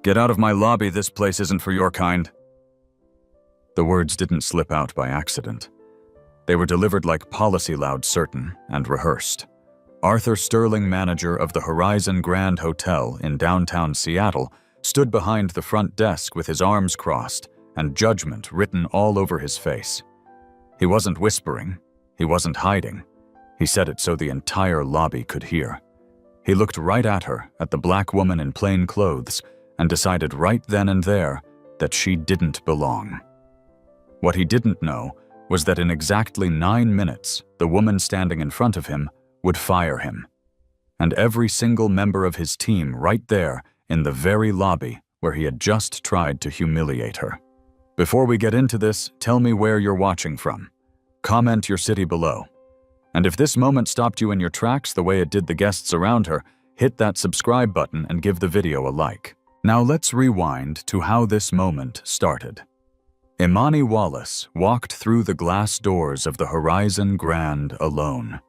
"Get out of my lobby, this place isn't for your kind." The words didn't slip out by accident. They were delivered like policy loud certain and rehearsed. Arthur Sterling, manager of the Horizon Grand Hotel in downtown Seattle, stood behind the front desk with his arms crossed and judgment written all over his face. He wasn't whispering. He wasn't hiding. He said it so the entire lobby could hear. He looked right at her, at the black woman in plain clothes, and decided right then and there that she didn't belong. What he didn't know was that in exactly 9 minutes, the woman standing in front of him would fire him. And every single member of his team right there in the very lobby where he had just tried to humiliate her. Before we get into this, tell me where you're watching from. Comment your city below. And if this moment stopped you in your tracks the way it did the guests around her, hit that subscribe button and give the video a like. Now let's rewind to how this moment started. Imani Wallace walked through the glass doors of the Horizon Grand alone.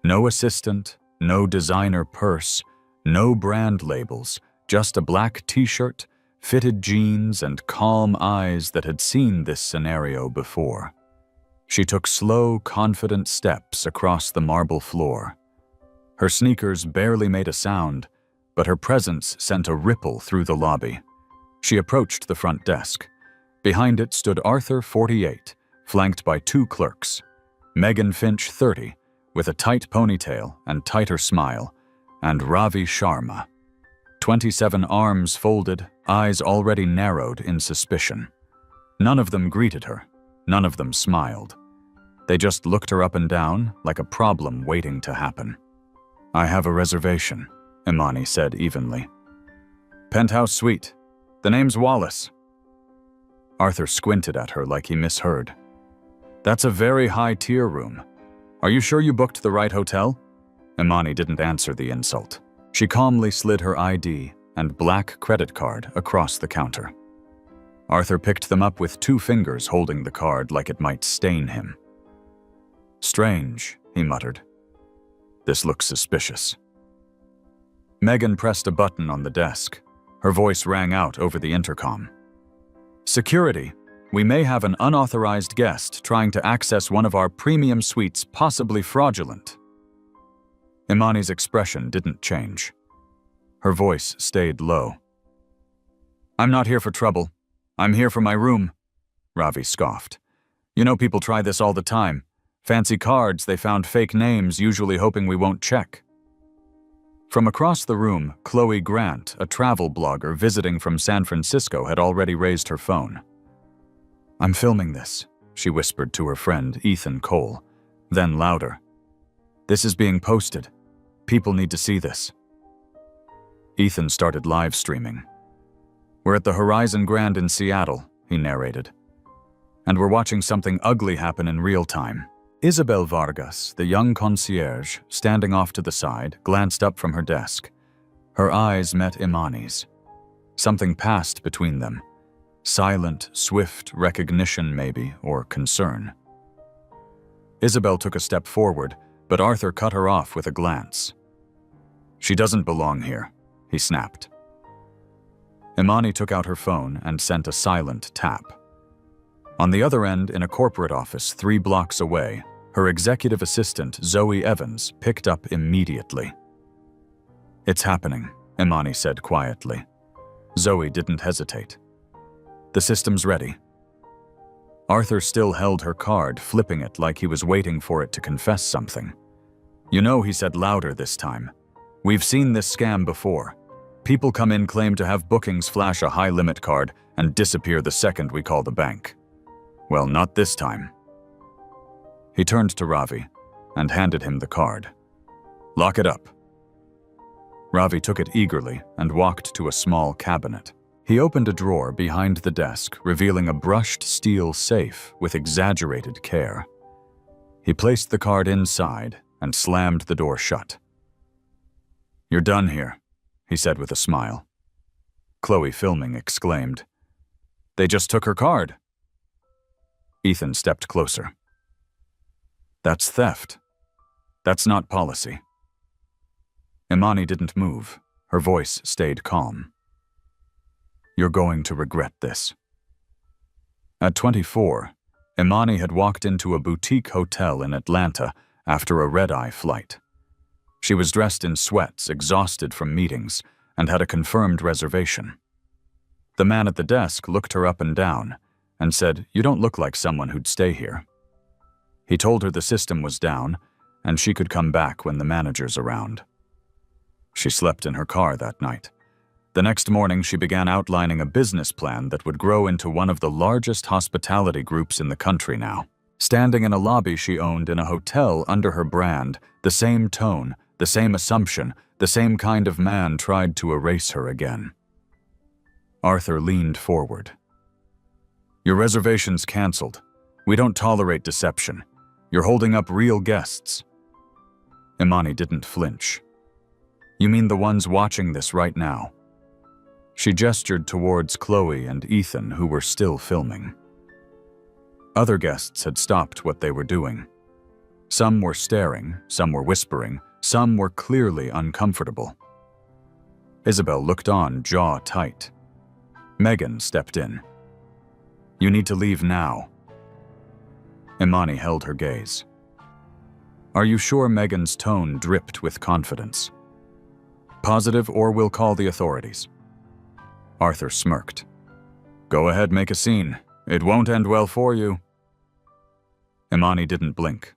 No assistant, no designer purse, no brand labels, just a black t-shirt, fitted jeans, and calm eyes that had seen this scenario before. She took slow, confident steps across the marble floor. Her sneakers barely made a sound, but her presence sent a ripple through the lobby. She approached the front desk. Behind it stood Arthur, 48, flanked by 2 clerks. Megan Finch, 30, with a tight ponytail and tighter smile, and Ravi Sharma. 27 arms folded, eyes already narrowed in suspicion. None of them greeted her. None of them smiled. They just looked her up and down like a problem waiting to happen. "I have a reservation," Imani said evenly. "Penthouse suite. The name's Wallace." Arthur squinted at her like he misheard. "That's a very high-tier room. Are you sure you booked the right hotel?" Imani didn't answer the insult. She calmly slid her ID and black credit card across the counter. Arthur picked them up with 2 fingers, holding the card like it might stain him. "Strange," he muttered. "This looks suspicious." Megan pressed a button on the desk. Her voice rang out over the intercom. "Security, we may have an unauthorized guest trying to access one of our premium suites, possibly fraudulent." Imani's expression didn't change. Her voice stayed low. "I'm not here for trouble. I'm here for my room," Ravi scoffed. "You know people try this all the time. Fancy cards, they found fake names, usually hoping we won't check." From across the room, Chloe Grant, a travel blogger visiting from San Francisco, had already raised her phone. "I'm filming this," she whispered to her friend, Ethan Cole. Then louder, "This is being posted. People need to see this." Ethan started live streaming. "We're at the Horizon Grand in Seattle," he narrated. "And we're watching something ugly happen in real time." Isabel Vargas, the young concierge, standing off to the side, glanced up from her desk. Her eyes met Imani's. Something passed between them. Silent, swift recognition maybe, or concern. Isabel took a step forward, but Arthur cut her off with a glance. "She doesn't belong here," he snapped. Imani took out her phone and sent a silent tap. On the other end, in a corporate office 3 blocks away, her executive assistant, Zoe Evans, picked up immediately. "It's happening," Imani said quietly. Zoe didn't hesitate. "The system's ready." Arthur still held her card, flipping it like he was waiting for it to confess something. "You know," he said louder this time, "we've seen this scam before. People come in, claim to have bookings, flash a high-limit card, and disappear the second we call the bank. Well, not this time." He turned to Ravi and handed him the card. "Lock it up." Ravi took it eagerly and walked to a small cabinet. He opened a drawer behind the desk, revealing a brushed steel safe with exaggerated care. He placed the card inside and slammed the door shut. "You're done here," he said with a smile. Chloe, filming, exclaimed, "They just took her card." Ethan stepped closer. "That's theft. That's not policy." Imani didn't move. Her voice stayed calm. You're going to regret this. At 24, Imani had walked into a boutique hotel in Atlanta after a red-eye flight. She was dressed in sweats, exhausted from meetings, and had a confirmed reservation. The man at the desk looked her up and down and said, "You don't look like someone who'd stay here." He told her the system was down and she could come back when the manager's around. She slept in her car that night. The next morning, she began outlining a business plan that would grow into one of the largest hospitality groups in the country now. Standing in a lobby she owned in a hotel under her brand, the same tone, the same assumption, the same kind of man tried to erase her again. Arthur leaned forward. "Your reservation's canceled. We don't tolerate deception. You're holding up real guests." Imani didn't flinch. "You mean the ones watching this right now?" She gestured towards Chloe and Ethan, who were still filming. Other guests had stopped what they were doing. Some were staring, some were whispering, some were clearly uncomfortable. Isabel looked on, jaw tight. Megan stepped in. "You need to leave now." Imani held her gaze. "Are you sure?" Megan's tone dripped with confidence. "Positive, or we'll call the authorities." Arthur smirked. "Go ahead, make a scene. It won't end well for you." Imani didn't blink.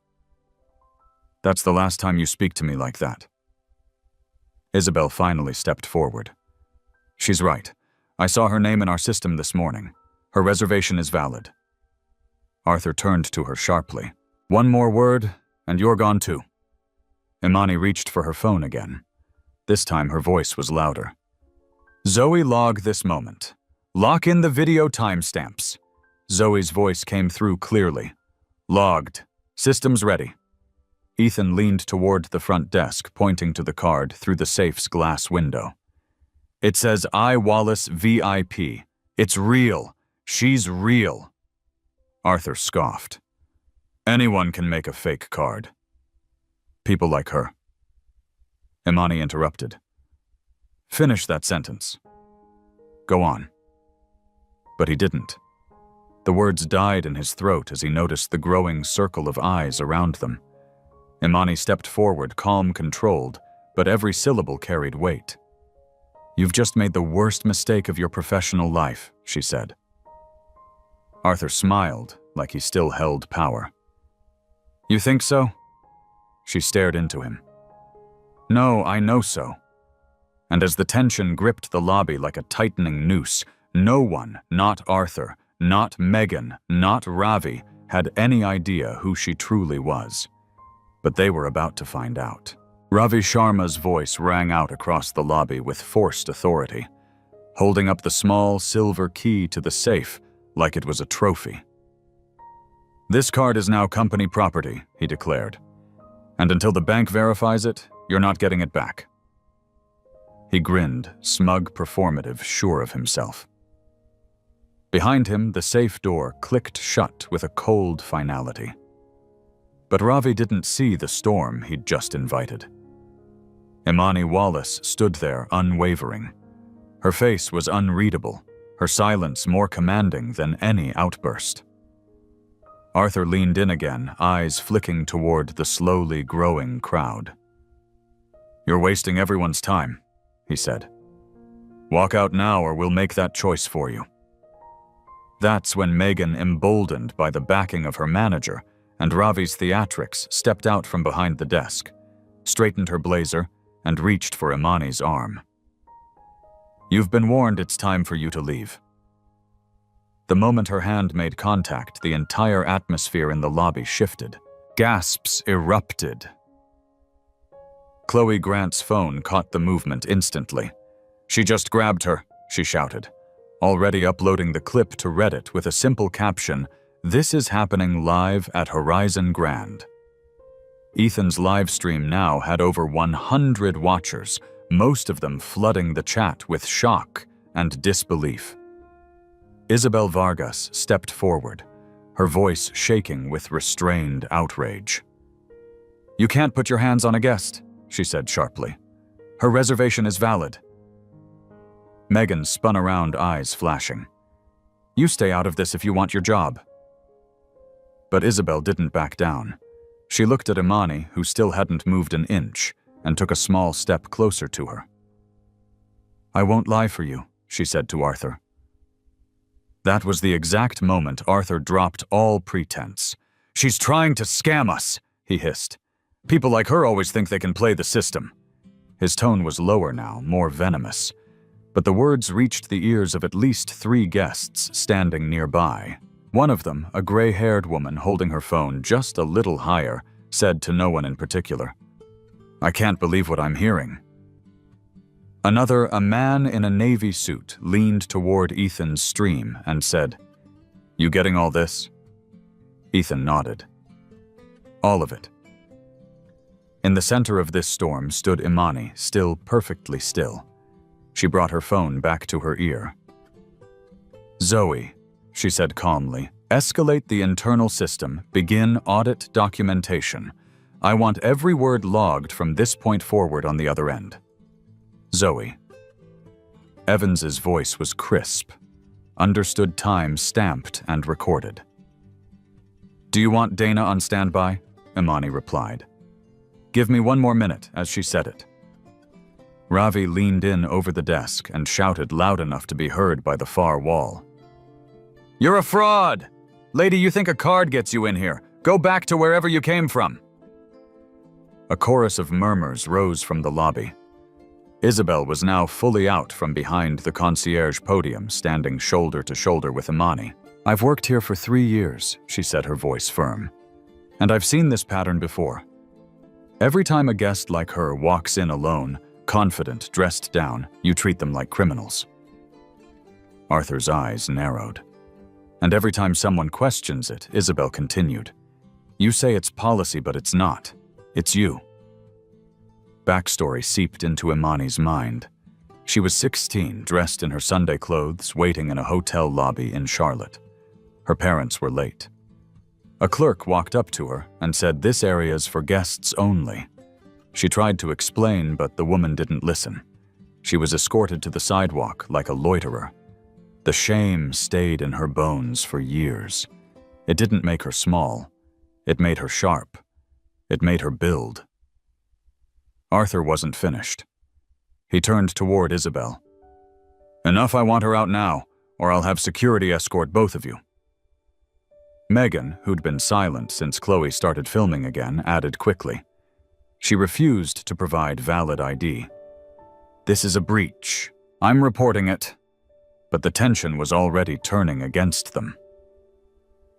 "That's the last time you speak to me like that." Isabel finally stepped forward. "She's right. I saw her name in our system this morning. Her reservation is valid." Arthur turned to her sharply. "One more word, and you're gone too." Imani reached for her phone again. This time her voice was louder. "Zoe, log this moment. Lock in the video timestamps." Zoe's voice came through clearly. "Logged. Systems ready." Ethan leaned toward the front desk, pointing to the card through the safe's glass window. "It says I. Wallace, VIP. It's real. She's real." Arthur scoffed. "Anyone can make a fake card. People like her." Imani interrupted. "Finish that sentence." "Go on." But he didn't. The words died in his throat as he noticed the growing circle of eyes around them. Imani stepped forward, calm, controlled, but every syllable carried weight. "You've just made the worst mistake of your professional life," she said. Arthur smiled, like he still held power. "You think so?" She stared into him. "No, I know so." And as the tension gripped the lobby like a tightening noose, no one, not Arthur, not Megan, not Ravi, had any idea who she truly was. But they were about to find out. Ravi Sharma's voice rang out across the lobby with forced authority, holding up the small silver key to the safe like it was a trophy. "This card is now company property," he declared. "And until the bank verifies it, you're not getting it back." He grinned, smug, performative, sure of himself. Behind him, the safe door clicked shut with a cold finality. But Ravi didn't see the storm he'd just invited. Imani Wallace stood there, unwavering. Her face was unreadable, her silence more commanding than any outburst. Arthur leaned in again, eyes flicking toward the slowly growing crowd. "You're wasting everyone's time," he said. "Walk out now or we'll make that choice for you." That's when Megan, emboldened by the backing of her manager and Ravi's theatrics, stepped out from behind the desk, straightened her blazer, and reached for Imani's arm. "You've been warned it's time for you to leave." The moment her hand made contact, the entire atmosphere in the lobby shifted. Gasps erupted. Chloe Grant's phone caught the movement instantly. "She just grabbed her," she shouted, already uploading the clip to Reddit with a simple caption, "This is happening live at Horizon Grand." Ethan's live stream now had over 100 watchers, most of them flooding the chat with shock and disbelief. Isabel Vargas stepped forward, her voice shaking with restrained outrage. "You can't put your hands on a guest," she said sharply. "Her reservation is valid." Megan spun around, eyes flashing. You stay out of this if you want your job. But Isabel didn't back down. She looked at Imani, who still hadn't moved an inch, and took a small step closer to her. I won't lie for you, she said to Arthur. That was the exact moment Arthur dropped all pretense. She's trying to scam us, he hissed. People like her always think they can play the system. His tone was lower now, more venomous. But the words reached the ears of at least 3 guests standing nearby. One of them, a gray-haired woman holding her phone just a little higher, said to no one in particular, I can't believe what I'm hearing. Another, a man in a navy suit, leaned toward Ethan's stream and said, You getting all this? Ethan nodded. All of it. In the center of this storm stood Imani, still perfectly still. She brought her phone back to her ear. Zoe, she said calmly, escalate the internal system, begin audit documentation. I want every word logged from this point forward on the other end. Zoe. Evans's voice was crisp. Understood time stamped and recorded. Do you want Dana on standby? Imani replied. Give me 1 more minute, as she said it. Ravi leaned in over the desk and shouted loud enough to be heard by the far wall. You're a fraud! Lady, you think a card gets you in here. Go back to wherever you came from. A chorus of murmurs rose from the lobby. Isabel was now fully out from behind the concierge podium, standing shoulder to shoulder with Imani. I've worked here for 3 years, she said, her voice firm. And I've seen this pattern before. Every time a guest like her walks in alone, confident, dressed down, you treat them like criminals. Arthur's eyes narrowed. And every time someone questions it, Isabel continued. You say it's policy, but it's not. It's you. Backstory seeped into Imani's mind. She was 16, dressed in her Sunday clothes, waiting in a hotel lobby in Charlotte. Her parents were late. A clerk walked up to her and said this area's for guests only. She tried to explain, but the woman didn't listen. She was escorted to the sidewalk like a loiterer. The shame stayed in her bones for years. It didn't make her small. It made her sharp. It made her build. Arthur wasn't finished. He turned toward Isabel. Enough, I want her out now, or I'll have security escort both of you. Megan, who'd been silent since Chloe started filming again, added quickly. She refused to provide valid ID. This is a breach. I'm reporting it. But the tension was already turning against them.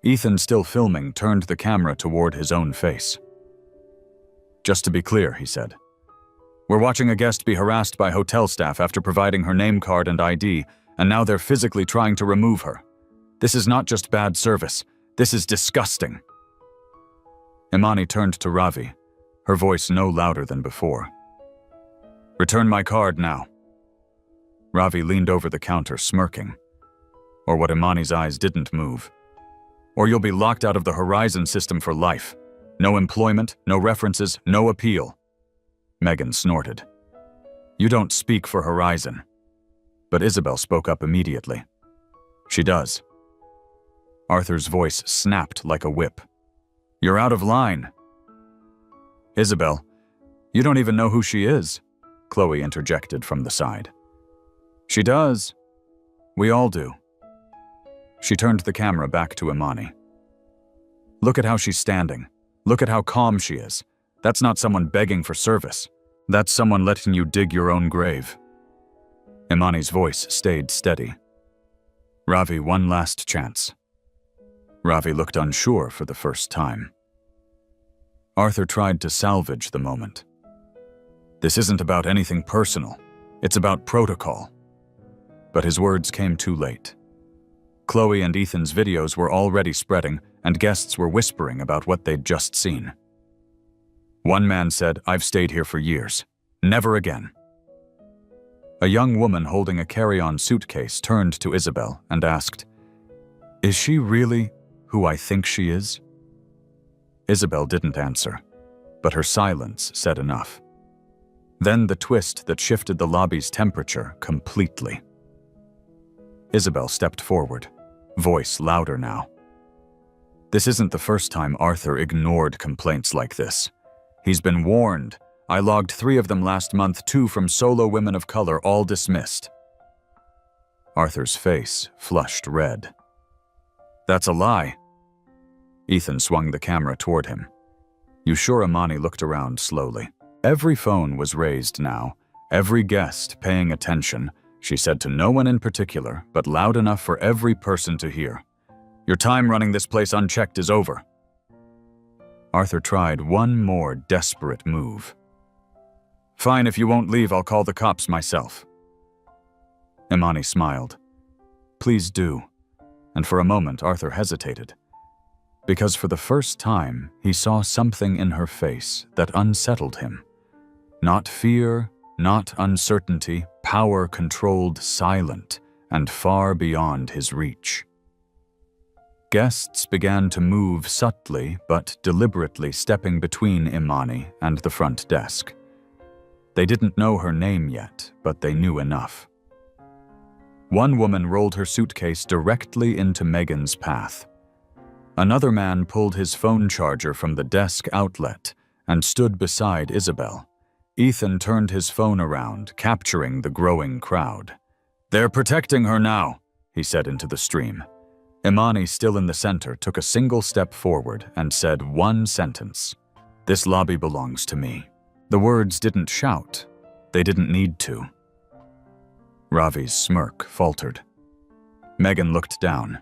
Ethan, still filming, turned the camera toward his own face. Just to be clear, he said. We're watching a guest be harassed by hotel staff after providing her name card and ID, and now they're physically trying to remove her. This is not just bad service. This is disgusting. Imani turned to Ravi, her voice no louder than before. Return my card now. Ravi leaned over the counter, smirking. Or what Imani's eyes didn't move. Or you'll be locked out of the Horizon system for life. No employment, no references, no appeal. Megan snorted. You don't speak for Horizon. But Isabel spoke up immediately. She does. Arthur's voice snapped like a whip. You're out of line. Isabel, you don't even know who she is, Chloe interjected from the side. She does. We all do. She turned the camera back to Imani. Look at how she's standing. Look at how calm she is. That's not someone begging for service. That's someone letting you dig your own grave. Imani's voice stayed steady. Ravi, one last chance. Ravi looked unsure for the first time. Arthur tried to salvage the moment. This isn't about anything personal. It's about protocol. But his words came too late. Chloe and Ethan's videos were already spreading, and guests were whispering about what they'd just seen. One man said, I've stayed here for years. Never again. A young woman holding a carry-on suitcase turned to Isabel and asked, Is she really who I think she is? Isabel didn't answer, but her silence said enough. Then the twist that shifted the lobby's temperature completely. Isabel stepped forward, voice louder now. This isn't the first time Arthur ignored complaints like this. He's been warned. I logged 3 of them last month, 2 from solo women of color, all dismissed. Arthur's face flushed red. That's a lie. Ethan swung the camera toward him. You sure? Imani looked around slowly. Every phone was raised now, every guest paying attention. She said to no one in particular, but loud enough for every person to hear. Your time running this place unchecked is over. Arthur tried one more desperate move. Fine, if you won't leave, I'll call the cops myself. Imani smiled. Please do. And for a moment, Arthur hesitated. Because for the first time, he saw something in her face that unsettled him. Not fear, not uncertainty, power-controlled, silent, and far beyond his reach. Guests began to move subtly but deliberately, stepping between Imani and the front desk. They didn't know her name yet, but they knew enough. One woman rolled her suitcase directly into Megan's path. Another man pulled his phone charger from the desk outlet and stood beside Isabel. Ethan turned his phone around, capturing the growing crowd. They're protecting her now, he said into the stream. Imani, still in the center, took a single step forward and said one sentence. This lobby belongs to me. The words didn't shout. They didn't need to. Ravi's smirk faltered. Megan looked down.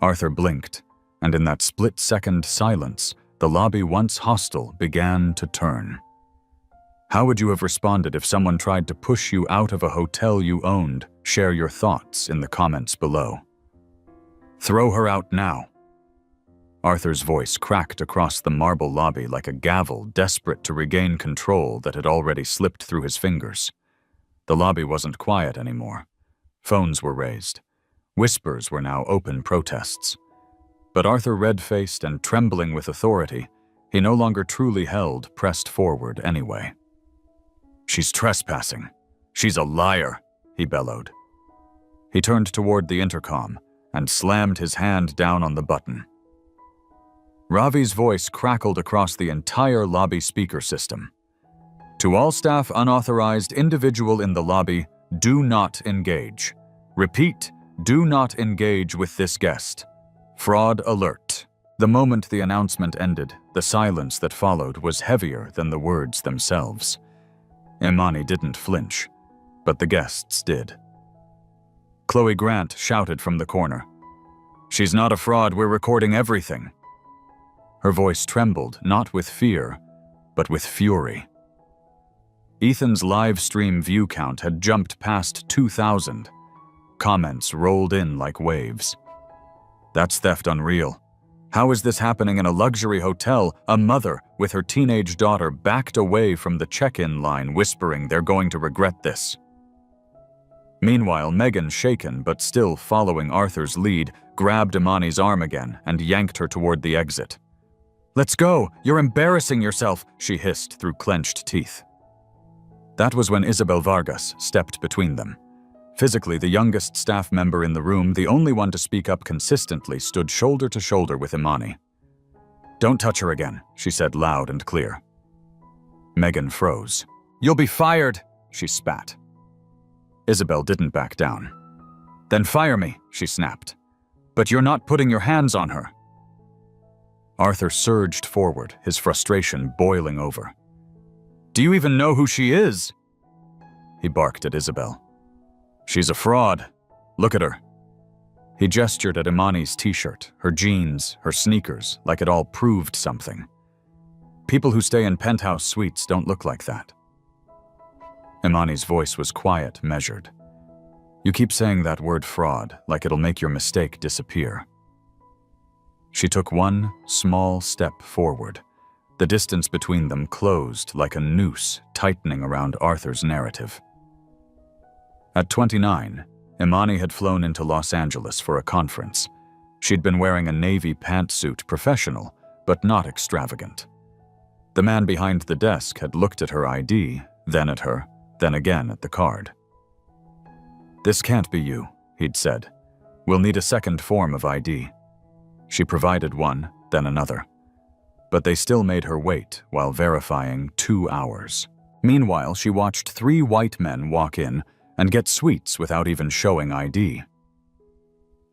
Arthur blinked, and in that split-second silence, the lobby once hostile began to turn. How would you have responded if someone tried to push you out of a hotel you owned? Share your thoughts in the comments below. Throw her out now. Arthur's voice cracked across the marble lobby like a gavel, desperate to regain control that had already slipped through his fingers. The lobby wasn't quiet anymore. Phones were raised. Whispers were now open protests. But Arthur, red-faced and trembling with authority, he no longer truly held, pressed forward anyway. She's trespassing. She's a liar, he bellowed. He turned toward the intercom and slammed his hand down on the button. Ravi's voice crackled across the entire lobby speaker system. To all staff, unauthorized individual in the lobby, do not engage. Repeat, do not engage with this guest. Fraud alert. The moment the announcement ended, the silence that followed was heavier than the words themselves. Imani didn't flinch, but the guests did. Chloe Grant shouted from the corner. She's not a fraud, we're recording everything. Her voice trembled, not with fear, but with fury. Ethan's live stream view count had jumped past 2,000. Comments rolled in like waves. That's theft unreal. How is this happening in a luxury hotel? A mother with her teenage daughter backed away from the check-in line, whispering they're going to regret this. Meanwhile, Megan, shaken but still following Arthur's lead, grabbed Imani's arm again and yanked her toward the exit. Let's go! You're embarrassing yourself, she hissed through clenched teeth. That was when Isabel Vargas stepped between them. Physically, the youngest staff member in the room, the only one to speak up consistently, stood shoulder to shoulder with Imani. Don't touch her again, she said loud and clear. Megan froze. You'll be fired, she spat. Isabel didn't back down. Then fire me, she snapped. But you're not putting your hands on her. Arthur surged forward, his frustration boiling over. Do you even know who she is? He barked at Isabel. She's a fraud. Look at her. He gestured at Imani's t-shirt, her jeans, her sneakers, like it all proved something. People who stay in penthouse suites don't look like that. Imani's voice was quiet, measured. You keep saying that word fraud, like it'll make your mistake disappear. She took one small step forward. The distance between them closed like a noose tightening around Arthur's narrative. At 29, Imani had flown into Los Angeles for a conference. She'd been wearing a navy pantsuit, professional, but not extravagant. The man behind the desk had looked at her ID, then at her, then again at the card. This can't be you, he'd said. "We'll need a second form of ID." She provided one, then another. But they still made her wait while verifying 2 hours. Meanwhile, she watched 3 white men walk in and get sweets without even showing ID.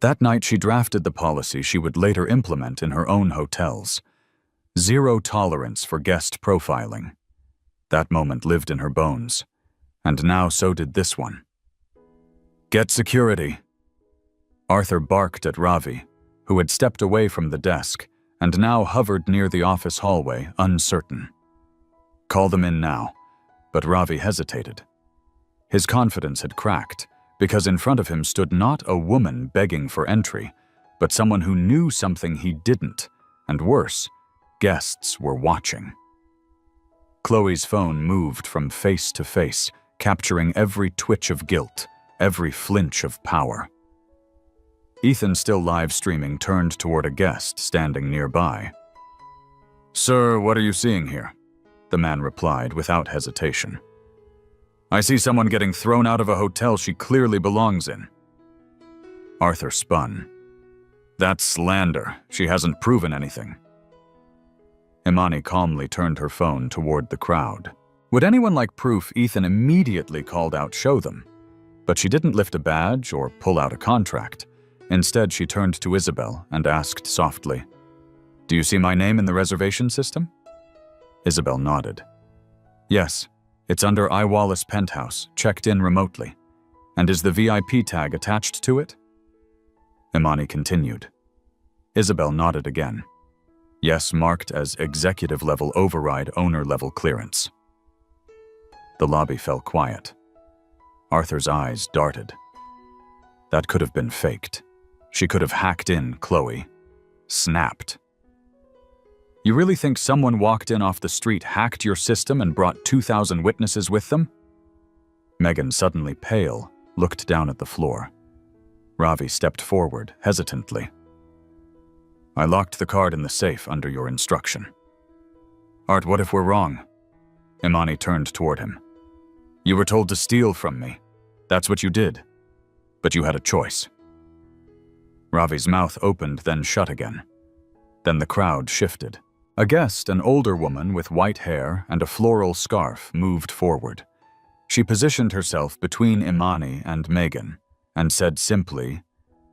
That night, she drafted the policy she would later implement in her own hotels. 0 tolerance for guest profiling. That moment lived in her bones, and now so did this one. "Get security." Arthur barked at Ravi, who had stepped away from the desk and now hovered near the office hallway, uncertain. "Call them in now." But Ravi hesitated. His confidence had cracked, because in front of him stood not a woman begging for entry, but someone who knew something he didn't, and worse, guests were watching. Chloe's phone moved from face to face, capturing every twitch of guilt, every flinch of power. Ethan, still live streaming, turned toward a guest standing nearby. "Sir, what are you seeing here?" the man replied without hesitation. "I see someone getting thrown out of a hotel she clearly belongs in." Arthur spun. "That's slander. She hasn't proven anything." Imani calmly turned her phone toward the crowd. Would anyone like proof, Ethan immediately called out, "Show them." But she didn't lift a badge or pull out a contract. Instead, she turned to Isabel and asked softly, "Do you see my name in the reservation system?" Isabel nodded. "Yes, it's under I. Wallace Penthouse, checked in remotely. And is the VIP tag attached to it?" Imani continued. Isabel nodded again. "Yes, marked as executive-level override owner-level clearance." The lobby fell quiet. Arthur's eyes darted. That could have been faked. She could have hacked in Chloe. Snapped. "You really think someone walked in off the street, hacked your system, and brought 2,000 witnesses with them?" Megan, suddenly pale, looked down at the floor. Ravi stepped forward, hesitantly. "I locked the card in the safe under your instruction." "Art, what if we're wrong?" Imani turned toward him. "You were told to steal from me. That's what you did. But you had a choice." Ravi's mouth opened, then shut again. Then the crowd shifted. A guest, an older woman with white hair and a floral scarf, moved forward. She positioned herself between Imani and Megan and said simply,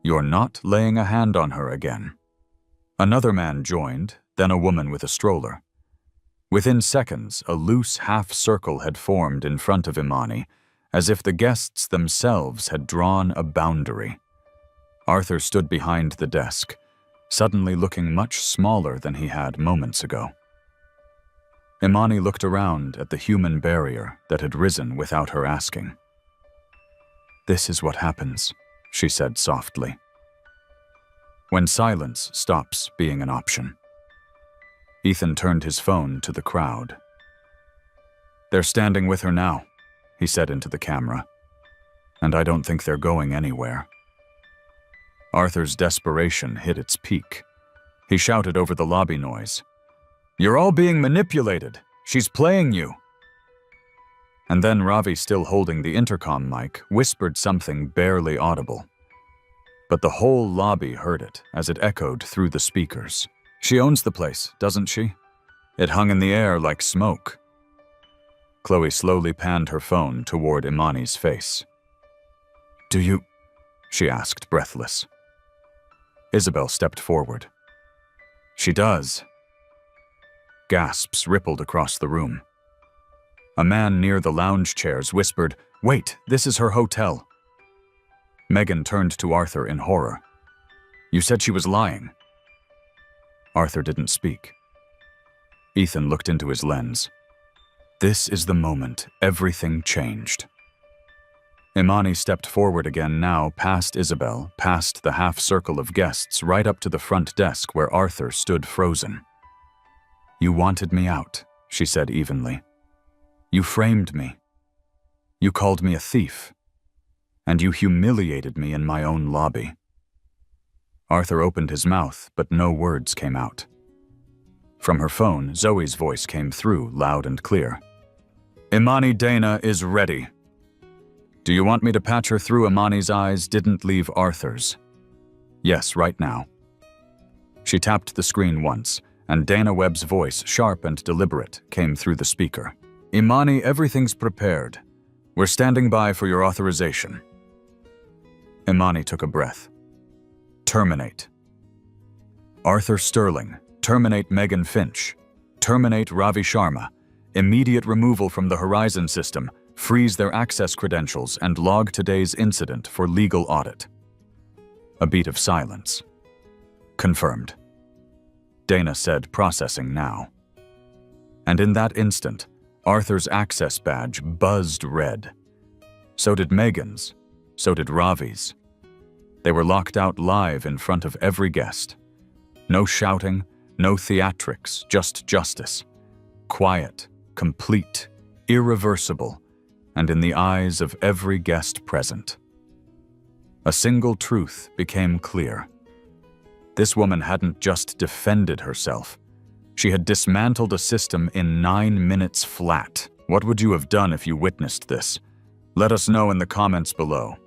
"You're not laying a hand on her again." Another man joined, then a woman with a stroller. Within seconds, a loose half-circle had formed in front of Imani, as if the guests themselves had drawn a boundary. Arthur stood behind the desk, suddenly looking much smaller than he had moments ago. Imani looked around at the human barrier that had risen without her asking. "This is what happens," she said softly. When silence stops being an option. Ethan turned his phone to the crowd. "They're standing with her now," he said into the camera. "And I don't think they're going anywhere." Arthur's desperation hit its peak. He shouted over the lobby noise, "You're all being manipulated. She's playing you." And then Ravi, still holding the intercom mic, whispered something barely audible. But the whole lobby heard it as it echoed through the speakers. "She owns the place, doesn't she? It hung in the air like smoke." Chloe slowly panned her phone toward Imani's face. "Do you?" she asked, breathless. Isabel stepped forward. "She does." Gasps rippled across the room. A man near the lounge chairs whispered, "Wait, this is her hotel." Megan turned to Arthur in horror. "You said she was lying." Arthur didn't speak. Ethan looked into his lens. This is the moment everything changed. Imani stepped forward again now, past Isabel, past the half-circle of guests, right up to the front desk where Arthur stood frozen. "You wanted me out," she said evenly. "You framed me. You called me a thief. And you humiliated me in my own lobby." Arthur opened his mouth, but no words came out. From her phone, Zoe's voice came through, loud and clear. "Imani Dana is ready." Do you want me to patch her through? Imani's eyes didn't leave Arthur's. Yes, right now. She tapped the screen once, and Dana Webb's voice, sharp and deliberate, came through the speaker. Imani, everything's prepared. We're standing by for your authorization. Imani took a breath. Terminate. Arthur Sterling, terminate Megan Finch. Terminate Ravi Sharma. Immediate removal from the Horizon system. Freeze their access credentials and log today's incident for legal audit. A beat of silence. Confirmed. Dana said, processing now. And in that instant, Arthur's access badge buzzed red. So did Megan's. So did Ravi's. They were locked out live in front of every guest. No shouting, no theatrics, just justice. Quiet, complete, irreversible, and in the eyes of every guest present. A single truth became clear. This woman hadn't just defended herself. She had dismantled a system in 9 minutes flat. What would you have done if you witnessed this? Let us know in the comments below.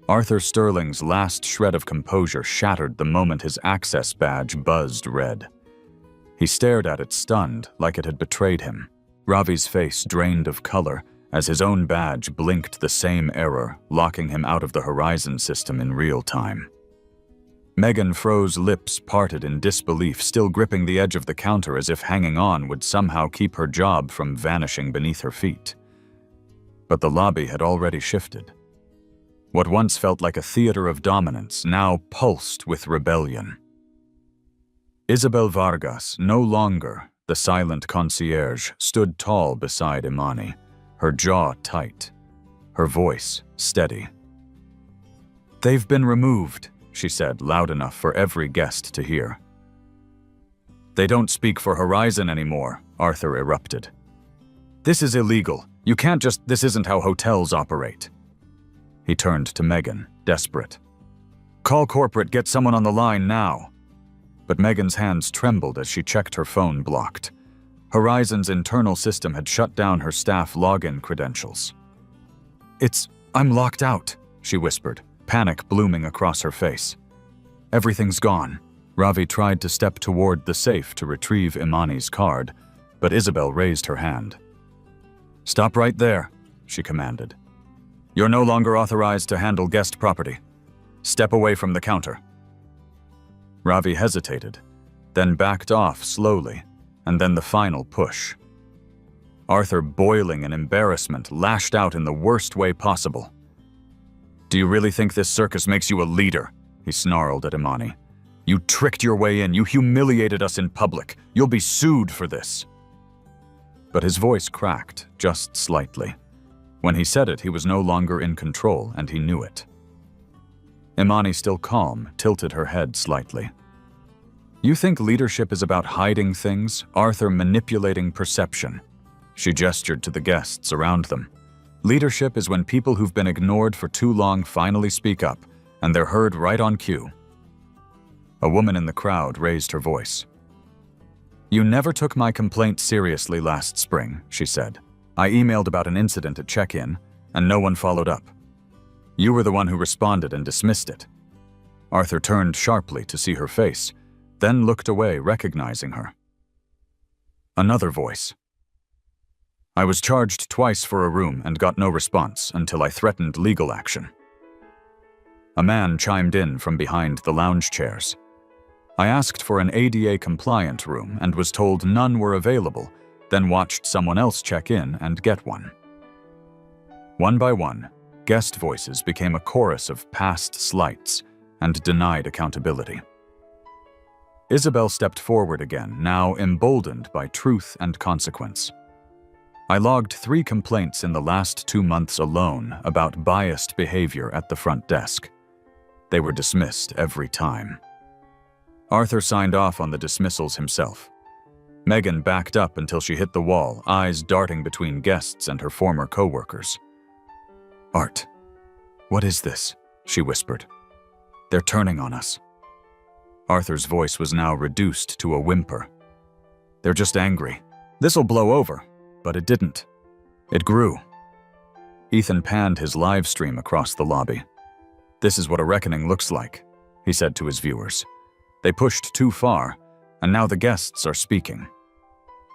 Arthur Sterling's last shred of composure shattered the moment his access badge buzzed red. He stared at it stunned, like it had betrayed him. Ravi's face drained of color as his own badge blinked the same error, locking him out of the Horizon system in real time. Megan froze, lips parted in disbelief, still gripping the edge of the counter as if hanging on would somehow keep her job from vanishing beneath her feet. But the lobby had already shifted. What once felt like a theater of dominance now pulsed with rebellion. Isabel Vargas, no longer the silent concierge, stood tall beside Imani, her jaw tight, her voice steady. "They've been removed," she said, loud enough for every guest to hear. "They don't speak for Horizon anymore," Arthur erupted. "This is illegal. You can't just— this isn't how hotels operate." He turned to Megan, desperate. "Call corporate, get someone on the line now." But Megan's hands trembled as she checked her phone blocked. Horizon's internal system had shut down her staff login credentials. I'm locked out," she whispered, panic blooming across her face. "Everything's gone." Ravi tried to step toward the safe to retrieve Imani's card, but Isabel raised her hand. "Stop right there," she commanded. "You're no longer authorized to handle guest property. Step away from the counter." Ravi hesitated, then backed off slowly, and then the final push. Arthur, boiling in embarrassment, lashed out in the worst way possible. "Do you really think this circus makes you a leader?" he snarled at Imani. "You tricked your way in. You humiliated us in public. You'll be sued for this." But his voice cracked, just slightly. When he said it, he was no longer in control, and he knew it. Imani, still calm, tilted her head slightly. "You think leadership is about hiding things, Arthur, manipulating perception?" She gestured to the guests around them. "Leadership is when people who've been ignored for too long finally speak up, and they're heard right on cue." A woman in the crowd raised her voice. "You never took my complaint seriously last spring," she said. "I emailed about an incident at check-in, and no one followed up. You were the one who responded and dismissed it." Arthur turned sharply to see her face, then looked away, recognizing her. Another voice. "I was charged twice for a room and got no response until I threatened legal action." A man chimed in from behind the lounge chairs. "I asked for an ADA-compliant room and was told none were available, then watched someone else check in and get one." One by one, guest voices became a chorus of past slights and denied accountability. Isabel stepped forward again, now emboldened by truth and consequence. "I logged 3 complaints in the last 2 months alone about biased behavior at the front desk. They were dismissed every time." Arthur signed off on the dismissals himself. Megan backed up until she hit the wall, eyes darting between guests and her former co-workers. "Art, what is this?" she whispered. "They're turning on us." Arthur's voice was now reduced to a whimper. "They're just angry. This'll blow over." But it didn't. It grew. Ethan panned his live stream across the lobby. "This is what a reckoning looks like," he said to his viewers. "They pushed too far, and now the guests are speaking."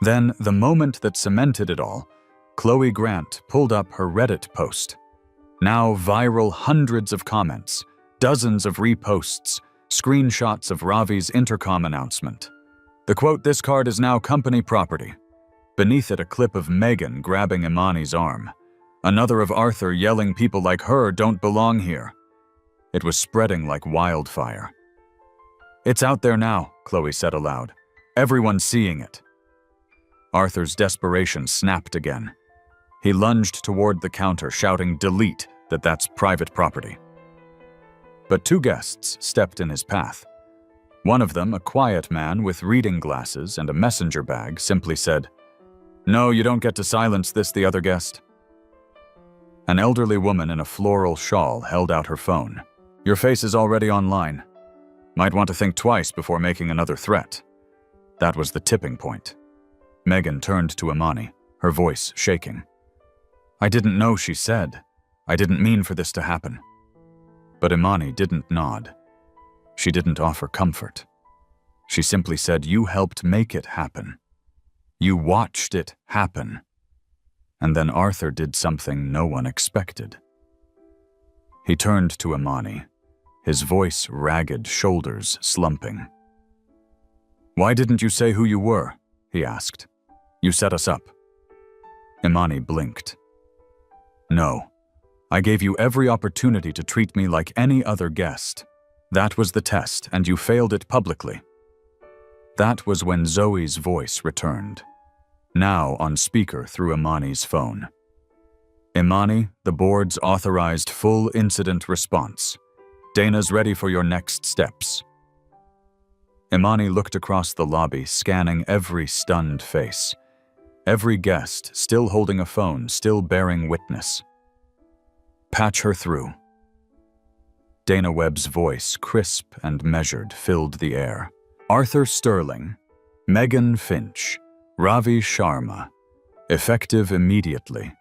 Then, the moment that cemented it all, Chloe Grant pulled up her Reddit post. Now viral, hundreds of comments, dozens of reposts, screenshots of Ravi's intercom announcement. The quote, "This card is now company property." Beneath it, a clip of Megan grabbing Imani's arm. Another of Arthur yelling people like her don't belong here. It was spreading like wildfire. "It's out there now," Chloe said aloud. "Everyone's seeing it." Arthur's desperation snapped again. He lunged toward the counter, shouting, "Delete, that's private property." But two guests stepped in his path. One of them, a quiet man with reading glasses and a messenger bag, simply said, "No, you don't get to silence this," the other guest. An elderly woman in a floral shawl held out her phone. "Your face is already online. Might want to think twice before making another threat." That was the tipping point. Megan turned to Imani, her voice shaking. "I didn't know," she said. "I didn't mean for this to happen." But Imani didn't nod. She didn't offer comfort. She simply said, "You helped make it happen. You watched it happen." And then Arthur did something no one expected. He turned to Imani, his voice ragged, shoulders slumping. "Why didn't you say who you were?" he asked. "You set us up." Imani blinked. "No. I gave you every opportunity to treat me like any other guest. That was the test, and you failed it publicly." That was when Zoe's voice returned, now on speaker through Imani's phone. "Imani, the board's authorized full incident response. Dana's ready for your next steps." Imani looked across the lobby, scanning every stunned face. Every guest still holding a phone, still bearing witness. "Patch her through." Dana Webb's voice, crisp and measured, filled the air. "Arthur Sterling, Megan Finch, Ravi Sharma, effective immediately.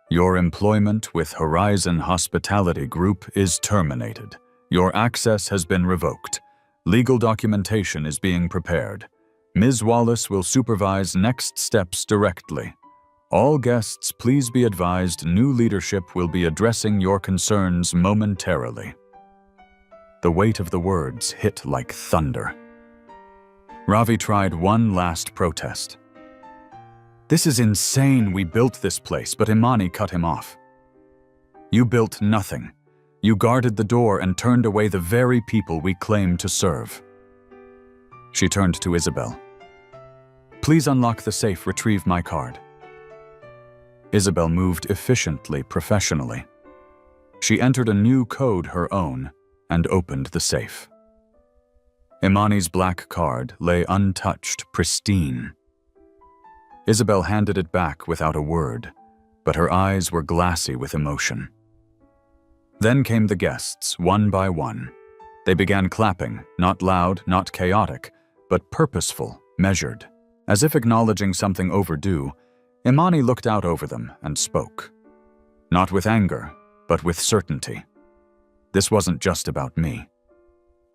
Your employment with Horizon Hospitality Group is terminated. Your access has been revoked. Legal documentation is being prepared. Ms. Wallace will supervise next steps directly. All guests, please be advised new leadership will be addressing your concerns momentarily." The weight of the words hit like thunder. Ravi tried one last protest. "This is insane. We built this place," but Imani cut him off. "You built nothing. You guarded the door and turned away the very people we claim to serve." She turned to Isabel. "Please unlock the safe, retrieve my card." Isabel moved efficiently, professionally. She entered a new code, her own, and opened the safe. Imani's black card lay untouched, pristine. Isabel handed it back without a word, but her eyes were glassy with emotion. Then came the guests, one by one. They began clapping, not loud, not chaotic, but purposeful, measured. As if acknowledging something overdue, Imani looked out over them and spoke. Not with anger, but with certainty. This wasn't just about me.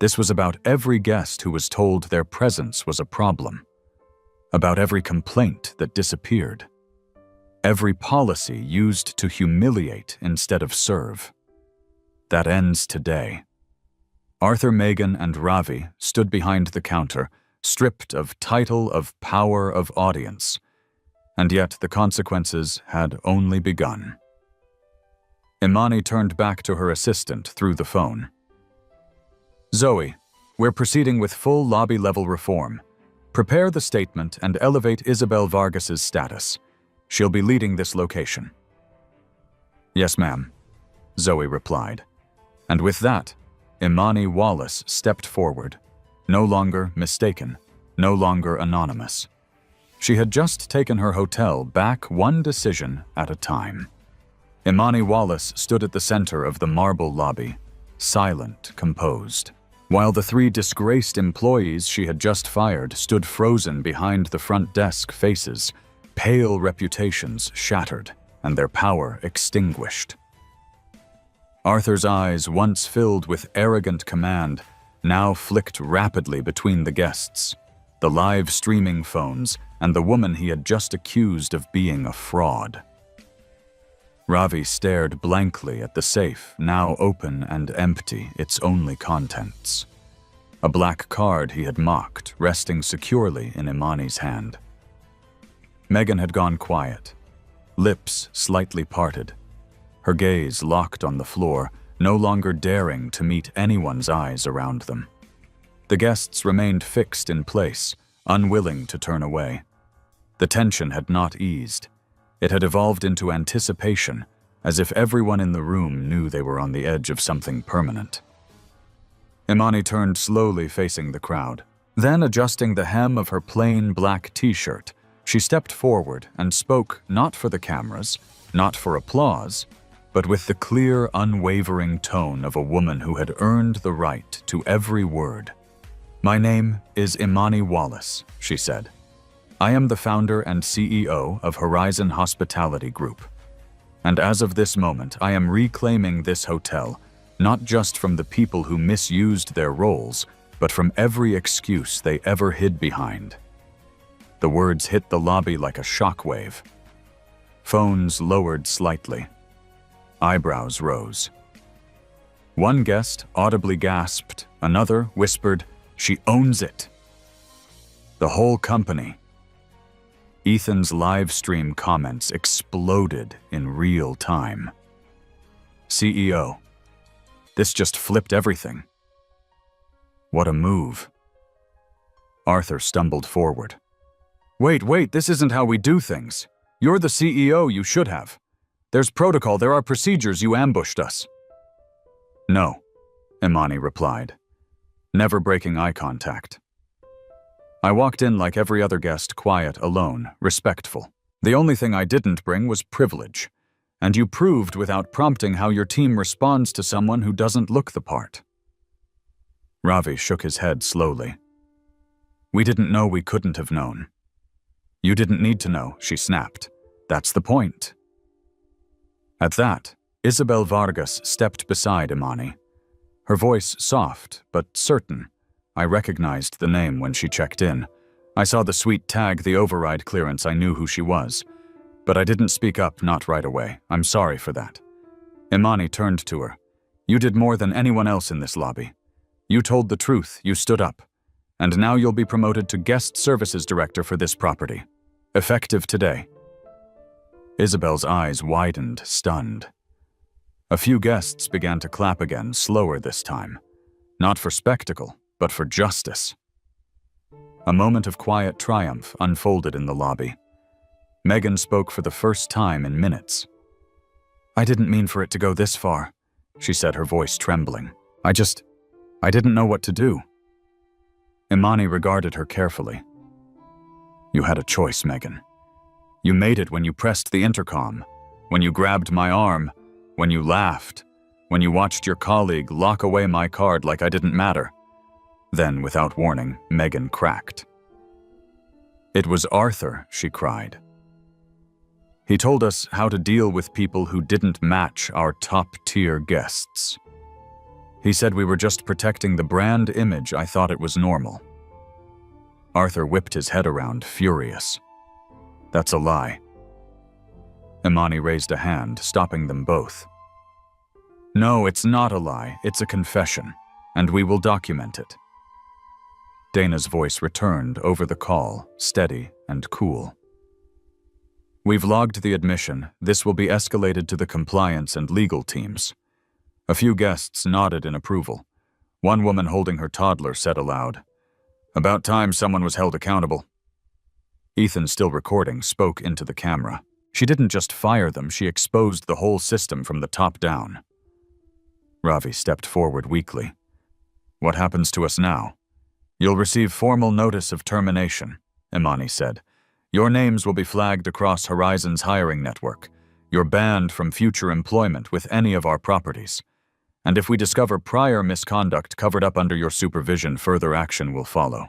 This was about every guest who was told their presence was a problem. About every complaint that disappeared. Every policy used to humiliate instead of serve. That ends today. Arthur, Megan, and Ravi stood behind the counter, stripped of title, of power, of audience. And yet the consequences had only begun. Imani turned back to her assistant through the phone. "Zoe, we're proceeding with full lobby-level reform. Prepare the statement and elevate Isabel Vargas's status. She'll be leading this location." "Yes, ma'am," Zoe replied. And with that, Imani Wallace stepped forward, no longer mistaken, no longer anonymous. She had just taken her hotel back one decision at a time. Imani Wallace stood at the center of the marble lobby, silent, composed, while the three disgraced employees she had just fired stood frozen behind the front desk, faces, pale reputations shattered, and their power extinguished. Arthur's eyes, once filled with arrogant command, now flicked rapidly between the guests, the live streaming phones, and the woman he had just accused of being a fraud. Ravi stared blankly at the safe, now open and empty, its only contents. A black card he had mocked, resting securely in Imani's hand. Megan had gone quiet, lips slightly parted, her gaze locked on the floor, no longer daring to meet anyone's eyes around them. The guests remained fixed in place, unwilling to turn away. The tension had not eased. It had evolved into anticipation, as if everyone in the room knew they were on the edge of something permanent. Imani turned slowly, facing the crowd. Then, adjusting the hem of her plain black t-shirt, she stepped forward and spoke not for the cameras, not for applause, but with the clear, unwavering tone of a woman who had earned the right to every word. "My name is Imani Wallace," she said. "I am the founder and CEO of Horizon Hospitality Group. And as of this moment, I am reclaiming this hotel, not just from the people who misused their roles, but from every excuse they ever hid behind." The words hit the lobby like a shockwave. Phones lowered slightly. Eyebrows rose. One guest audibly gasped, another whispered, "She owns it." The whole company. Ethan's live stream comments exploded in real time. "CEO. This just flipped everything. What a move." Arthur stumbled forward. Wait, this isn't how we do things. You're the CEO, you should have. There's protocol, there are procedures, you ambushed us." "No," Imani replied, never breaking eye contact. "I walked in like every other guest, quiet, alone, respectful. The only thing I didn't bring was privilege, and you proved without prompting how your team responds to someone who doesn't look the part." Ravi shook his head slowly. "We didn't know we couldn't have known." "You didn't need to know," she snapped. "That's the point." At that, Isabel Vargas stepped beside Imani. Her voice soft, but certain. I recognized the name when she checked in. I saw the sweet tag, the override clearance, I knew who she was. But I didn't speak up, not right away. I'm sorry for that. Imani turned to her. "You did more than anyone else in this lobby. You told the truth, you stood up. And now you'll be promoted to Guest Services Director for this property. Effective today." Isabel's eyes widened, stunned. A few guests began to clap again, slower this time. Not for spectacle, but for justice. A moment of quiet triumph unfolded in the lobby. Megan spoke for the first time in minutes. "I didn't mean for it to go this far," she said, her voice trembling. I didn't know what to do." Imani regarded her carefully. "You had a choice, Megan. You made it when you pressed the intercom, when you grabbed my arm, when you laughed, when you watched your colleague lock away my card like I didn't matter." Then, without warning, Megan cracked. "It was Arthur," she cried. "He told us how to deal with people who didn't match our top-tier guests. He said we were just protecting the brand image. I thought it was normal." Arthur whipped his head around, furious. "That's a lie." Imani raised a hand, stopping them both. "No, it's not a lie. It's a confession, and we will document it." Dana's voice returned over the call, steady and cool. "We've logged the admission. This will be escalated to the compliance and legal teams." A few guests nodded in approval. One woman holding her toddler said aloud, "About time someone was held accountable." Ethan, still recording, spoke into the camera. She didn't just fire them, she exposed the whole system from the top down. Ravi stepped forward weakly. "What happens to us now?" "You'll receive formal notice of termination," Imani said. "Your names will be flagged across Horizon's hiring network. You're banned from future employment with any of our properties. And if we discover prior misconduct covered up under your supervision, further action will follow."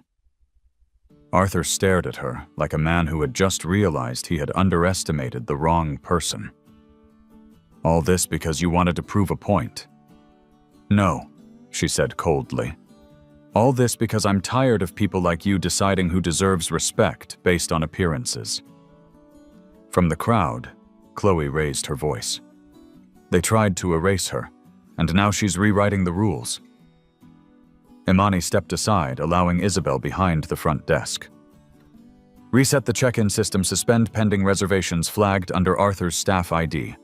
Arthur stared at her like a man who had just realized he had underestimated the wrong person. All this because you wanted to prove a point. No, she said coldly. All this because I'm tired of people like you deciding who deserves respect based on appearances. From the crowd, Chloe raised her voice. They tried to erase her, and now she's rewriting the rules. Imani stepped aside, allowing Isabel behind the front desk. Reset the check-in system, suspend pending reservations flagged under Arthur's staff ID.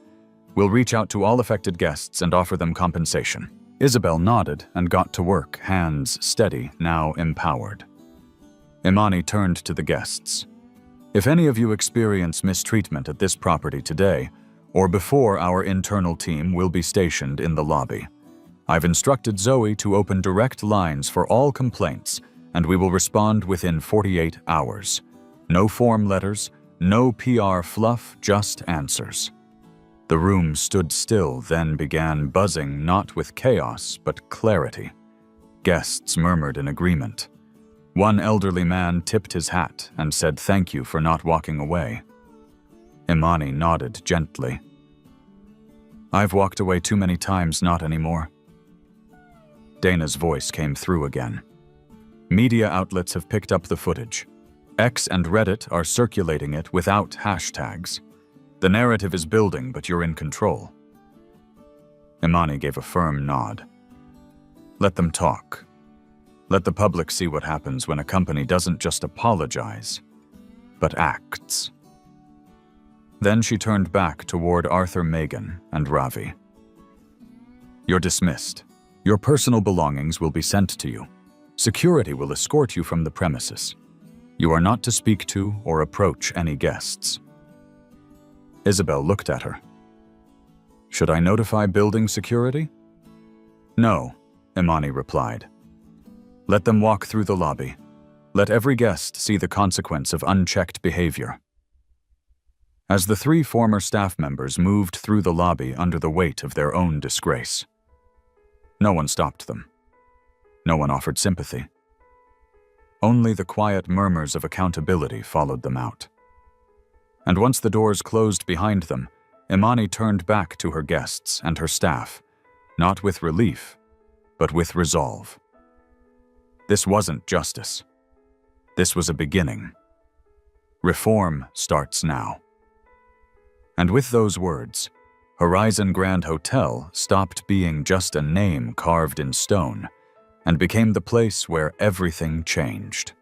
We'll reach out to all affected guests and offer them compensation. Isabel nodded and got to work, hands steady, now empowered. Imani turned to the guests. If any of you experience mistreatment at this property today, or before, our internal team will be stationed in the lobby. I've instructed Zoe to open direct lines for all complaints, and we will respond within 48 hours. No form letters, no PR fluff, just answers. The room stood still, then began buzzing, not with chaos, but clarity. Guests murmured in agreement. One elderly man tipped his hat and said thank you for not walking away. Imani nodded gently. I've walked away too many times, not anymore. Dana's voice came through again. Media outlets have picked up the footage. X and Reddit are circulating it without hashtags. The narrative is building, but you're in control. Imani gave a firm nod. Let them talk. Let the public see what happens when a company doesn't just apologize, but acts. Then she turned back toward Arthur, Megan, and Ravi. You're dismissed. Your personal belongings will be sent to you. Security will escort you from the premises. You are not to speak to or approach any guests. Isabel looked at her. Should I notify building security? No, Imani replied. Let them walk through the lobby. Let every guest see the consequence of unchecked behavior. As the three former staff members moved through the lobby under the weight of their own disgrace, no one stopped them. No one offered sympathy. Only the quiet murmurs of accountability followed them out. And once the doors closed behind them, Imani turned back to her guests and her staff, not with relief, but with resolve. This wasn't justice. This was a beginning. Reform starts now. And with those words, Horizon Grand Hotel stopped being just a name carved in stone and became the place where everything changed.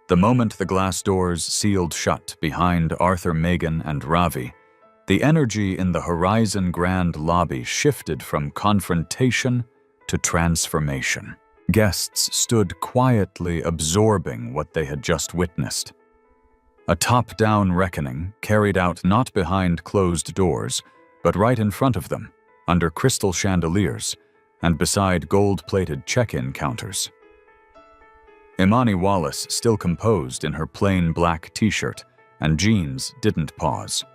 The moment the glass doors sealed shut behind Arthur, Megan, and Ravi, the energy in the Horizon Grand lobby shifted from confrontation to transformation. Guests stood quietly absorbing what they had just witnessed. A top-down reckoning carried out not behind closed doors, but right in front of them, under crystal chandeliers and beside gold-plated check-in counters. Imani Wallace, still composed in her plain black t-shirt and jeans, didn't pause.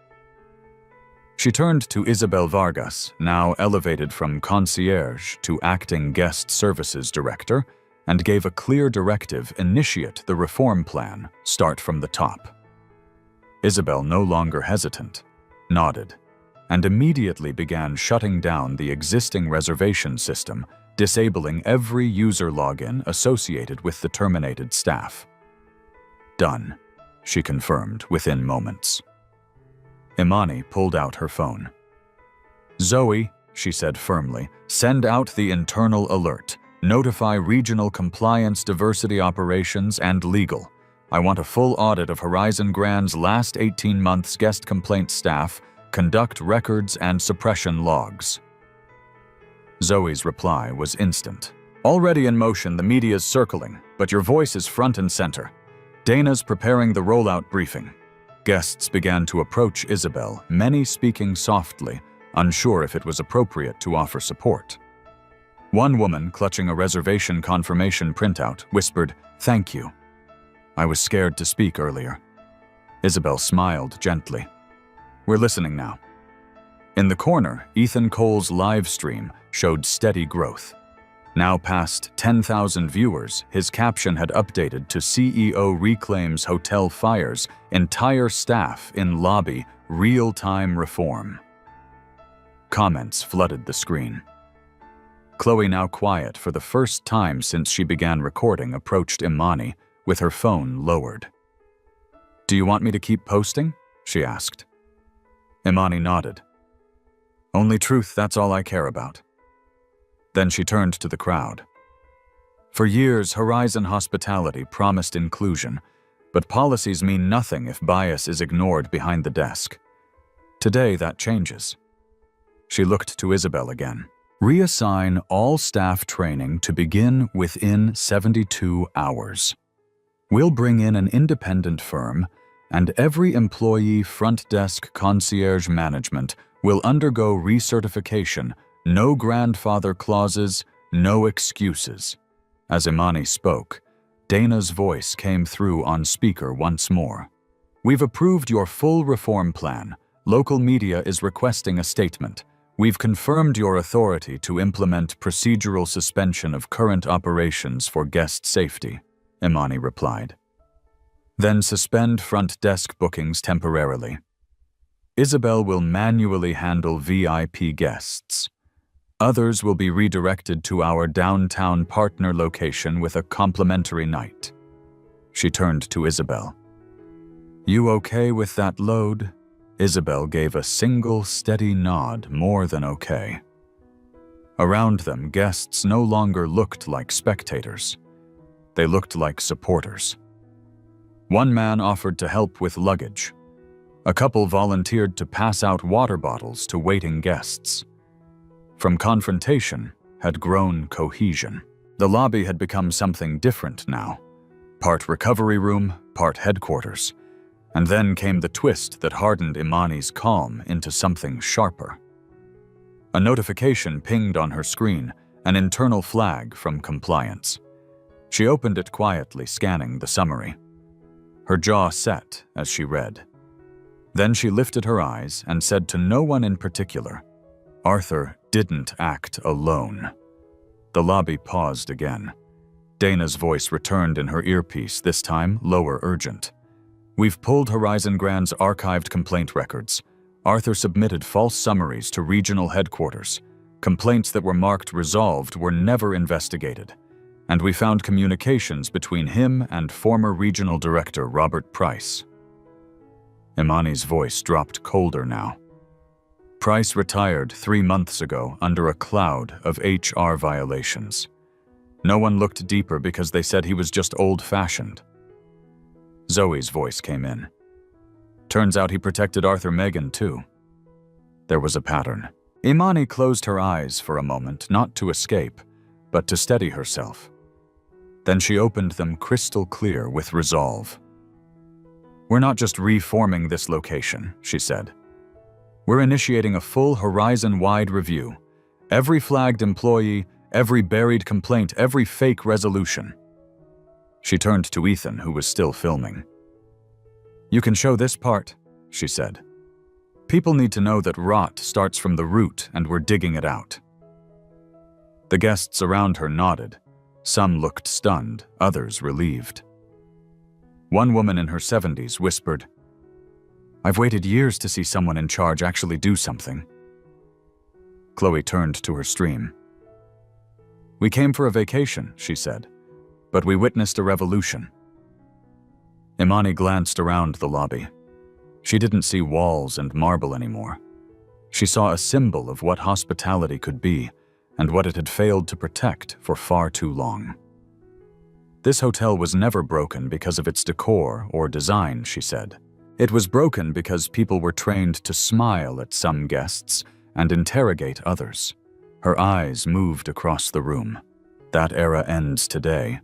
She turned to Isabel Vargas, now elevated from concierge to acting guest services director, and gave a clear directive: initiate the reform plan, start from the top. Isabel, no longer hesitant, nodded, and immediately began shutting down the existing reservation system, disabling every user login associated with the terminated staff. Done, she confirmed within moments. Imani pulled out her phone. Zoe, she said firmly, send out the internal alert. Notify regional compliance, diversity operations, and legal. I want a full audit of Horizon Grand's last 18 months guest complaint staff, conduct records and suppression logs. Zoe's reply was instant. Already in motion, the media's circling, but your voice is front and center. Dana's preparing the rollout briefing. Guests began to approach Isabel, many speaking softly, unsure if it was appropriate to offer support. One woman, clutching a reservation confirmation printout, whispered, "Thank you. I was scared to speak earlier." Isabel smiled gently. "We're listening now." In the corner, Ethan Cole's live stream showed steady growth. Now past 10,000 viewers, his caption had updated to CEO reclaims hotel fires, entire staff in lobby, real-time reform. Comments flooded the screen. Chloe, now quiet for the first time since she began recording, approached Imani with her phone lowered. "Do you want me to keep posting?" she asked. Imani nodded. "Only truth, that's all I care about." Then she turned to the crowd. For years, Horizon Hospitality promised inclusion, but policies mean nothing if bias is ignored behind the desk. Today, that changes. She looked to Isabel again. "Reassign all staff training to begin within 72 hours. We'll bring in an independent firm, and every employee front desk concierge management will undergo recertification, no grandfather clauses, no excuses." As Imani spoke, Dana's voice came through on speaker once more. "We've approved your full reform plan. Local media is requesting a statement. We've confirmed your authority to implement procedural suspension of current operations for guest safety," Imani replied. "Then suspend front desk bookings temporarily. Isabel will manually handle VIP guests. Others will be redirected to our downtown partner location with a complimentary night." She turned to Isabel. "You okay with that load?" Isabel gave a single steady nod, more than okay. Around them, guests no longer looked like spectators. They looked like supporters. One man offered to help with luggage. A couple volunteered to pass out water bottles to waiting guests. From confrontation had grown cohesion. The lobby had become something different now. Part recovery room, part headquarters. And then came the twist that hardened Imani's calm into something sharper. A notification pinged on her screen, an internal flag from compliance. She opened it quietly, scanning the summary. Her jaw set as she read. Then she lifted her eyes and said to no one in particular, "Arthur didn't act alone." The lobby paused again. Dana's voice returned in her earpiece, this time lower, urgent. "We've pulled Horizon Grand's archived complaint records. Arthur submitted false summaries to regional headquarters. Complaints that were marked resolved were never investigated. And we found communications between him and former regional director Robert Price." Imani's voice dropped colder now. "Price retired 3 months ago under a cloud of HR violations. No one looked deeper because they said he was just old-fashioned." Zoe's voice came in. "Turns out he protected Arthur Megan, too." There was a pattern. Imani closed her eyes for a moment, not to escape, but to steady herself. Then she opened them crystal clear with resolve. "We're not just reforming this location," she said. "We're initiating a full Horizon-wide review. Every flagged employee, every buried complaint, every fake resolution." She turned to Ethan, who was still filming. "You can show this part," she said. "People need to know that rot starts from the root and we're digging it out." The guests around her nodded. Some looked stunned, others relieved. One woman in her 70s whispered, "I've waited years to see someone in charge actually do something." Chloe turned to her stream. "We came for a vacation," she said, "but we witnessed a revolution." Imani glanced around the lobby. She didn't see walls and marble anymore. She saw a symbol of what hospitality could be and what it had failed to protect for far too long. This hotel was never broken because of its decor or design, she said. It was broken because people were trained to smile at some guests and interrogate others. Her eyes moved across the room. That era ends today,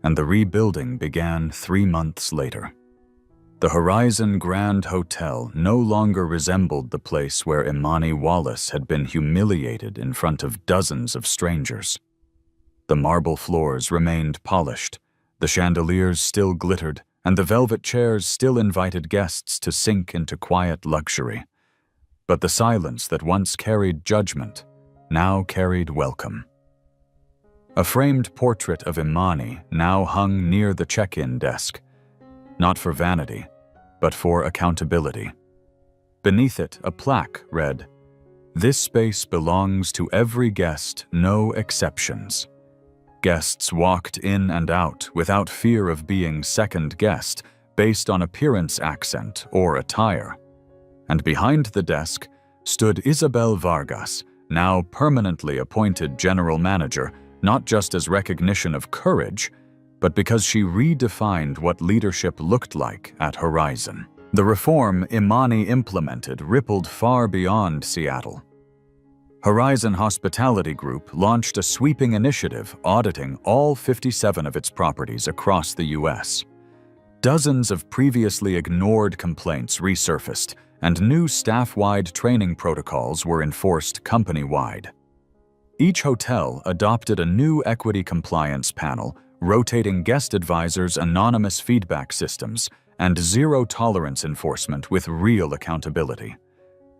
and the rebuilding began 3 months later. The Horizon Grand Hotel no longer resembled the place where Imani Wallace had been humiliated in front of dozens of strangers. The marble floors remained polished, the chandeliers still glittered, and the velvet chairs still invited guests to sink into quiet luxury. But the silence that once carried judgment now carried welcome. A framed portrait of Imani now hung near the check-in desk, not for vanity, but for accountability. Beneath it, a plaque read, This space belongs to every guest, no exceptions. Guests walked in and out without fear of being second-guessed based on appearance, accent, or attire. And behind the desk stood Isabel Vargas, now permanently appointed general manager, not just as recognition of courage, but because she redefined what leadership looked like at Horizon. The reform Imani implemented rippled far beyond Seattle. Horizon Hospitality Group launched a sweeping initiative auditing all 57 of its properties across the U.S. Dozens of previously ignored complaints resurfaced, and new staff-wide training protocols were enforced company-wide. Each hotel adopted a new equity compliance panel, rotating guest advisors' anonymous feedback systems, and zero-tolerance enforcement with real accountability.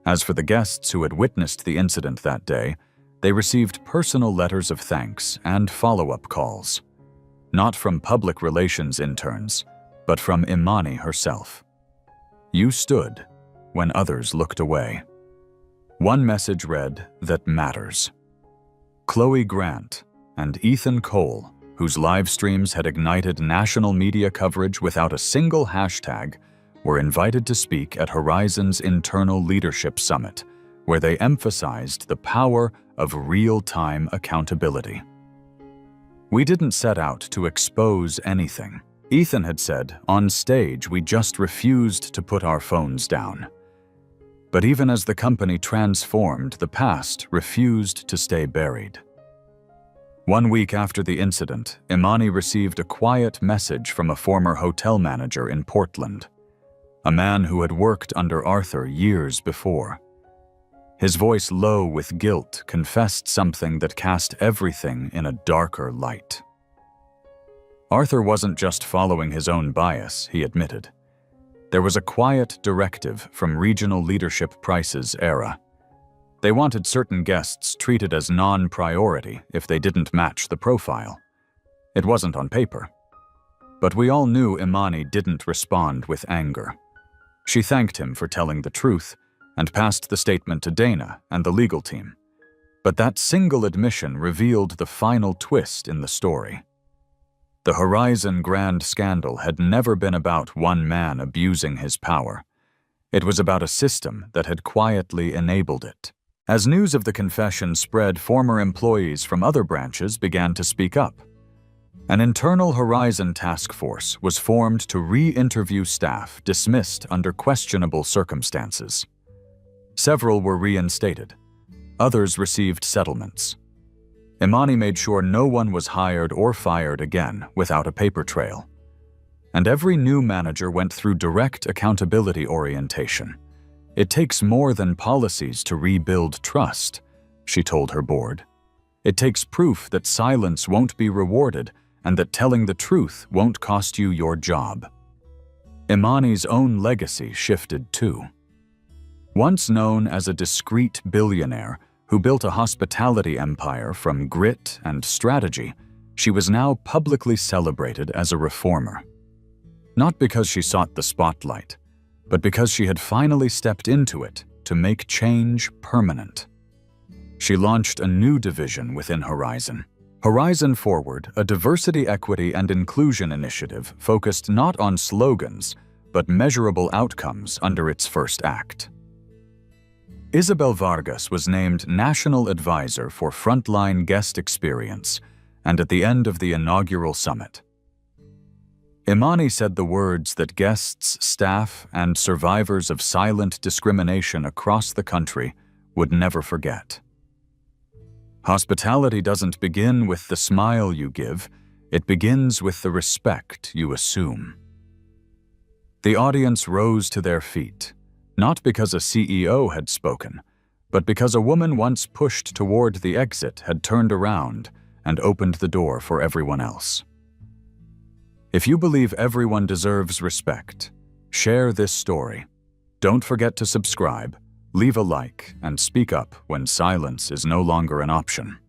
As for the guests who had witnessed the incident that day, they received personal letters of thanks and follow-up calls. Not from public relations interns, but from Imani herself. You stood when others looked away. One message read, "That matters." Chloe Grant and Ethan Cole, whose live streams had ignited national media coverage without a single hashtag, were invited to speak at Horizon's Internal Leadership Summit, where they emphasized the power of real-time accountability. "We didn't set out to expose anything," Ethan had said. "On stage, we just refused to put our phones down." But even as the company transformed, the past refused to stay buried. 1 week after the incident, Imani received a quiet message from a former hotel manager in Portland, a man who had worked under Arthur years before. His voice, low with guilt, confessed something that cast everything in a darker light. Arthur wasn't just following his own bias, he admitted. There was a quiet directive from regional leadership Price's era. They wanted certain guests treated as non-priority if they didn't match the profile. It wasn't on paper. But we all knew Imani didn't respond with anger. She thanked him for telling the truth and passed the statement to Dana and the legal team. But that single admission revealed the final twist in the story. The Horizon Grand Scandal had never been about one man abusing his power. It was about a system that had quietly enabled it. As news of the confession spread, former employees from other branches began to speak up. An internal Horizon task force was formed to re-interview staff dismissed under questionable circumstances. Several were reinstated. Others received settlements. Imani made sure no one was hired or fired again without a paper trail. And every new manager went through direct accountability orientation. "It takes more than policies to rebuild trust," she told her board. "It takes proof that silence won't be rewarded and that telling the truth won't cost you your job." Imani's own legacy shifted too. Once known as a discreet billionaire who built a hospitality empire from grit and strategy, she was now publicly celebrated as a reformer. Not because she sought the spotlight, but because she had finally stepped into it to make change permanent. She launched a new division within Horizon. Horizon Forward, a diversity, equity, and inclusion initiative focused not on slogans, but measurable outcomes under its first act. Isabel Vargas was named National Advisor for Frontline Guest Experience, and at the end of the inaugural summit, Imani said the words that guests, staff, and survivors of silent discrimination across the country would never forget. "Hospitality doesn't begin with the smile you give, it begins with the respect you assume." The audience rose to their feet, not because a CEO had spoken, but because a woman once pushed toward the exit had turned around and opened the door for everyone else. If you believe everyone deserves respect, share this story. Don't forget to subscribe, leave a like, and speak up when silence is no longer an option.